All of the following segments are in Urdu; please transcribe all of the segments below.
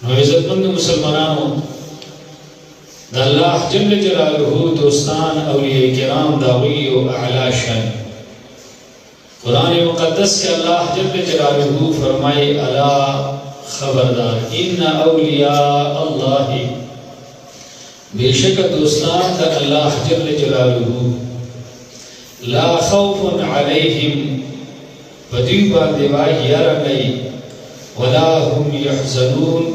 نو عزتمند مسلمانانو دا اللہ جل جلالہ دوستان اولیاء کرام داوی و اعلی شان قرآن مقدس کے اللہ جل جلالہ فرمائے الا خبردار ان اولیاء اللہ بے شک دوستان دا اللہ جل جلالہ لا خوف علیہم بدیو باندیوائی یارا نئی ولا هم یحزنون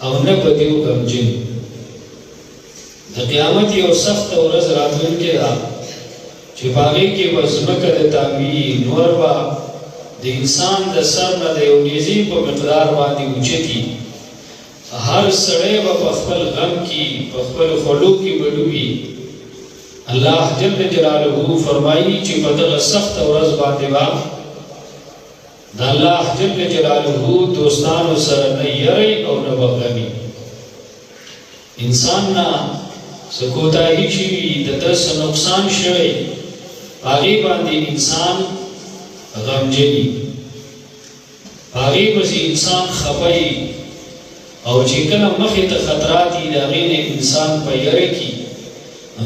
او نبدیو غمجن دا قیامت یو سخت ورځ راتلونکې ده چې په هغې کې به ځمکه د تاویږي نور به د انسان د سر نه د یو نیزې په مقدار باندې اوچتي هر سړی به په خپل غم کې په خپل خوړو کې به ډوبي الله جل جلاله فرمایي چې په دغه سخت ورځ باندې به دا اللہ جل جلالہ دوستانو سر نہ یری او نہ بغمی انسان نا سکوتا ہی چیوی دتس نقصان شوی آگی باندی انسان غم جنی آگی بسی انسان خفائی او چیکن مخیط خطراتی داغین انسان پا یری کی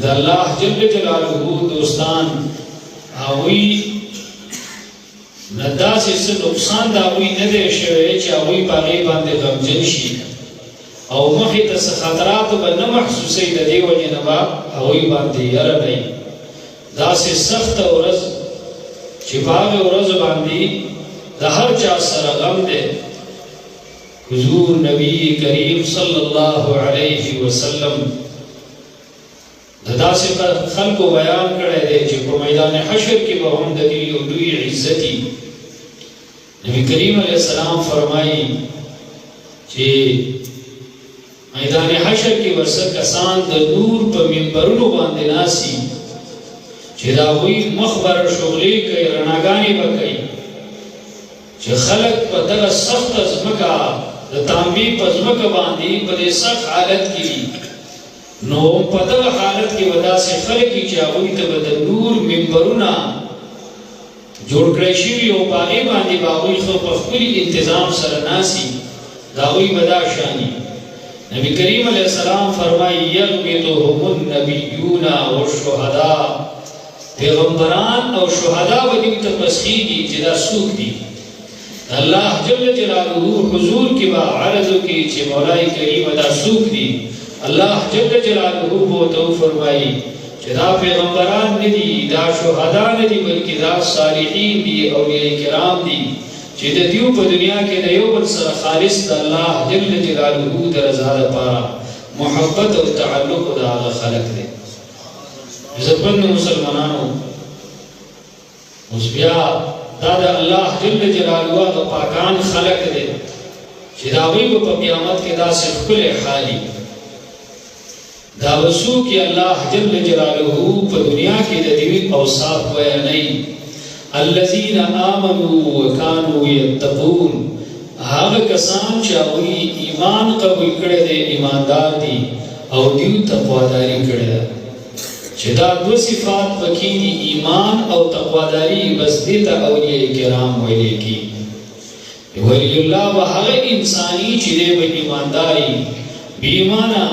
دا اللہ جل جلالہ دوستان آوی ندا سے نقصان دا ہوئی ندے شوئے چا ہوئی پاگئی باندے غمجن شی او مخی تس خطرات با نمحسوسی دا دے وجہ نبا ہوئی باندے یر نئی دا سے سخت ورز چپاگ ورز باندی دا ہر چا سر غم دے حضور نبی کریم صلی اللہ علیہ وسلم دا سے خلق و بیان کرے دے چپا میدان حشر کی بہم دلیل و دوی عزتی نبی کریم علیہ السلام فرمائی کہ میدان حشر کی ورسک کسان دا نور پا منبرونو باندے ناسی چھ دا ہوئی مخبر شغلی کئی رناگانی بکئی چھ خلق پا دغا سخت ازمکا دا تانبی پا ازمکا باندی پا دے سخت حالت کی نو پا دغا حالت کی ودا سے خلقی چاہوئی تا دا نور منبرونا جوڑ کرشیوی او باغی باندی باغوی خو پخبری انتظام سرناسی داوی بدا شانی نبی کریم علیہ السلام فرمائی یغبطهم النبیون والشہداء پیغمبران او شہداء ودیو تپسخیگی جدا سوک دی اللہ جل جلالہ حضور کی با عرضو کی چھ مولائی کریم ادا سوک دی اللہ جل جلالہ بہتو فرمائی دا پیغمبران ندی دا شہداء ندی بلکہ دا صالحین دی اولیاء کرام دی چی دا دیو پا دنیا کے دا یو بل سر خالص دا اللہ جل جلالہ دا رضا دا پارا محبت و تعلق دا آغا خلق دے عزتمند مسلمانانو اس بیا دا دا اللہ جل جلالہ دا پاکان خلق دے چی دا غیب پا قیامت کے دا صرف کل حالی دا وسو کی اللہ جل جلالہ پا دنیا کی دیوی اوصاف ہویا نہیں الذین آمنوا وکانوا یتقون آغا کسان چاہوئی ایمان قبول کردے دے ایماندار دی او دیو تقواداری کردے چدا دو صفات پکی دی ایمان او تقواداری بس دیتا اولیاء کرام ویلے کی ولی اللہ و حق انسانی چدے با ایمانداری بیمانا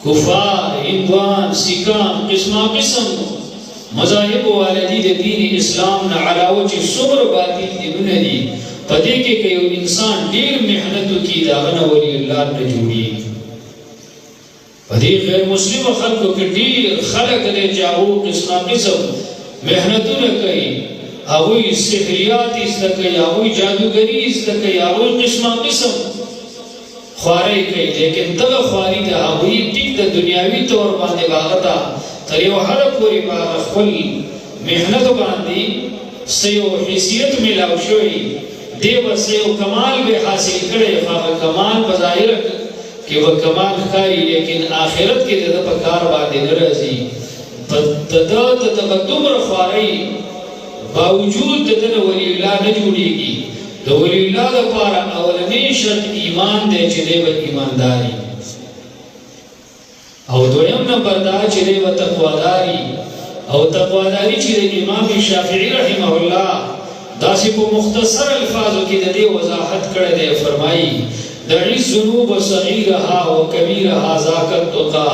کفار، ہندوان، سکان، قسمہ قسم مذاہب والدی دین اسلام نا علاوہ چی صبر باطل دینون دی پدے کے کئیو انسان دیر محنتو کی داغنا ولی اللہ نے جوڑی پدے غیر مسلم خلقو کے دیر خلق دے جاہو قسمہ قسم محنتو نہ کئی آوئی سحریات اس لکئی آوئی جادوگری اس لکئی آوئی قسمہ قسم خواری کئی لیکن تغا خواری دا آوئی ٹک دا دنیاوی طور باندے باغتا تریو حرق پوری باغ خل محنت باندی سیو حیثیت ملاو شوئی دیو سیو کمال بے حاصل کرے فاغ کمال بظاہر کہ وہ کمال کھائی لیکن آخرت کے دادا پکار باندے نرازی دادا تقدم رخواری باوجود دادا ولی اللہ نجوڑی گی دو ولی اللہ دا پارا اولنی شرط ایمان دے چلے و ایمانداری او دویم نمبر دا چلے و تقواداری او تقواداری چلے امام شافعی رحمہ اللہ دا سی کو مختصر الفاظوں کی دے وضاحت کردے فرمائی دعی الذنوب صغیرها و کبیرها ذاک التقى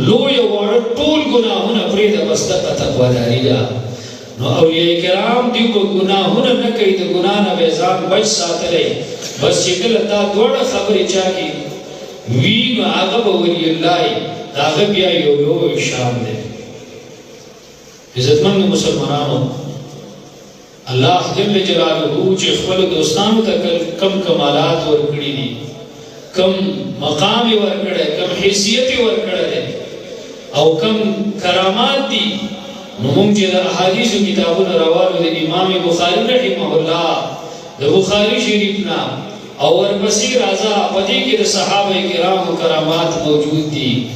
لوی وړ ټول ګناهونه پرېږده بس دغه تقواداري ده. نو اولیاء کرام دي کو ګناهونه نه کوي د ګناه نه به ځان بچ ساتلی بس چې کله دا دواړه خبرې چا کې وي نو هغه به ولی الله د هغه بیا یو لوی شان دی. عزتمند مسلمانانو الله جل جلاله چې خپل دوستانو ته کم کمالات ورکړي دي کم مقام ورکړي کم حیثیت ورکړي او کم کرامات دي نو موږ چې د احادیث کتابونو راوړو د امام بخاری رحمه الله د بخاری شریف نا او ورپسې راځه پدې کې د صحابه کرامو کرامات موجود دي.